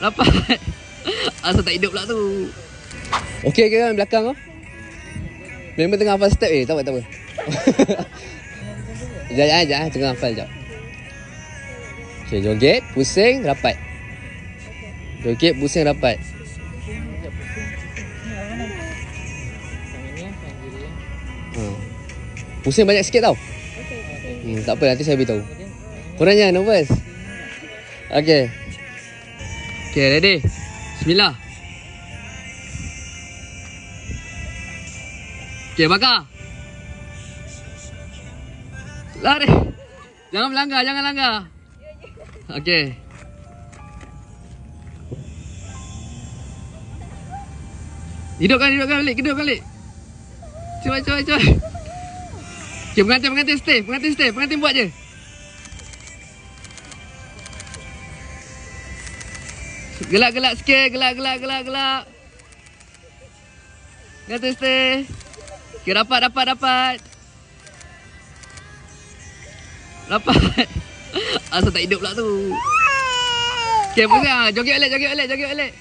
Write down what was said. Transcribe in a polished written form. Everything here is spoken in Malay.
Dapat. Asal tak hidup pula tu. Okey ke kan belakang tu? Member tengah hafal step tak apa. Sekejap, tengah hafal sekejap. Okey, joget, pusing, rapat. Joget, pusing, rapat. Pusing banyak sikit tau. Tak apa, nanti saya beritahu. Korang jangan nervous. Okey. Okey, ready? Bismillah. Okey, bakar. Lari. Jangan langgar. Okey. Hidupkan balik. Cuba. Okey, pengantin stay. Pengantin buat je. Gelak sikit, gelak. Pengantin stay. Okey, dapat. Asal tak hidup pula tu. Okey, pusing. Joget balik.